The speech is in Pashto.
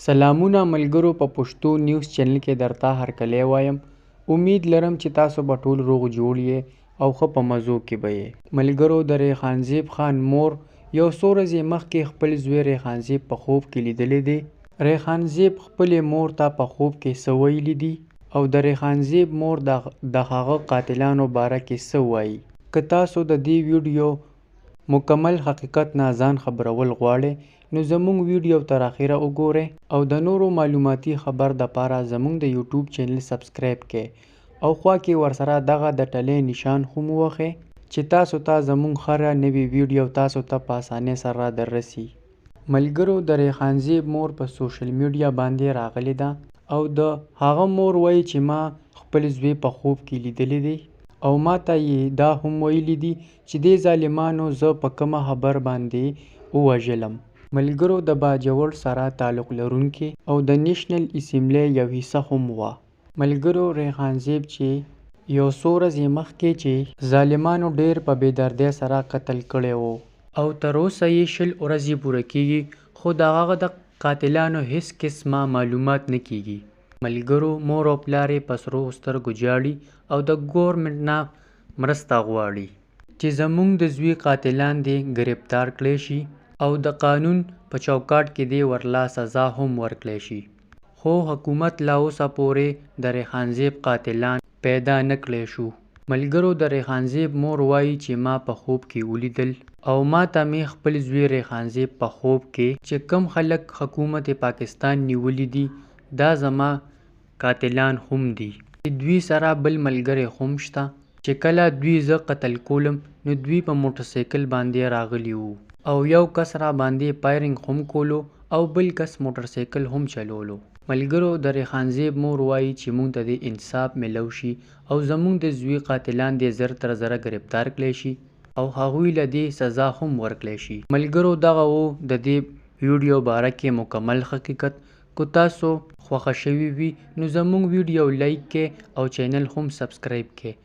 سلامونه ملګرو، په پښتو نیوز چینل کې درته هرکلی وایم. امید لرم چې تاسو به ټول روغ جوړ یې او ښه په مزو کې به یې. ملګرو، د ریحانزیب خان مور یو څو ورځې مخکې خپل زوی ریحانزیب په خوب کې لیدلی دی. ریحانزیب خپلې مور ته په خوب کې څه ویلي دي او د ریحانزیب مور د هغه قاتلانو باره کې څه وایي. که تاسو د دې ویډیو مکمل حقیقت نه ځان خبرول غواړئ نو زموږ ویډیو تر اخره وګورئ او د نورو معلوماتي خبر دپاره زموږ د یوټیوب چینل سبسکرایب کړئ او خوا کې ورسره دغه د ټلۍ نشان هم ووهئ چې تاسو ته زموږ هره نوې ویډیو تاسو ته په اسانۍ سره در رسي. ملګرو، د ریحانزیب مور په سوشل میډیا باندې راغلې ده او د هغه مور وایي چې ما خپل زوی په خوب کې لیدلی دی او ما ته یې دا هم ویلي دي چې دې ظالمانو زه په کومه خبر باندې ووژلم. ملګرو، د باجوړ سره تعلق لرونکي او د نیشنل اسمبلی یو حصه هم وه. ملګرو، ریحانزیب چې یو څو ورځې مخکې چې ظالمانو ډیر په بېدردۍ سره قتل کړی و او تر اوسه یې 20 ورځې پوره کیږي خو د هغه د قاتلانو هیڅ قسمه معلومات نه کیږي. ملګرو، مور او پلار یې په سرو سترګو جاړي او د ګورمنټ نه مرسته غواړي چې زموږ د زوی قاتلان دې ګرفتار کړی شي او د قانون په چوکاټ کې دې ورله سزا هم ورکړی شي. خو حکومت لا اوسه پورې د ریحانزیب قاتلان پیدا نه کړی شو. ملګرو، د ریحانزیب مور وایي چې ما په خوب کې ولیدل او ما ته مې خپل زوی ریحانزیب په خوب کې چې کوم خلک حکومت پاکستان نیولی دي دا زما قاتلان هم دي. دوی سره بل ملګری هم شته چې کله دوی زه قتل کولم نو دوی په موټرسایکل باندې راغلي وو او یو کس را باندې پایرنګ هم کولو او بل کس موټرسایکل هم چلولو. ملګرو، د ریحانزیب مور وایي چې موږ ته د انصاف ملو شي او زموږ د زوی قاتلان دې زر تر زره ګرفتار کړی شي او هغوی له دې سزا هم ورکړی شي. ملګرو، دغه و د دې ویډیو باره کې مکمل حقیقت. که تاسو خوښه شوي وي نو زموږ ویډیو لایک کړئ او چینل هم سبسکرایب کړئ.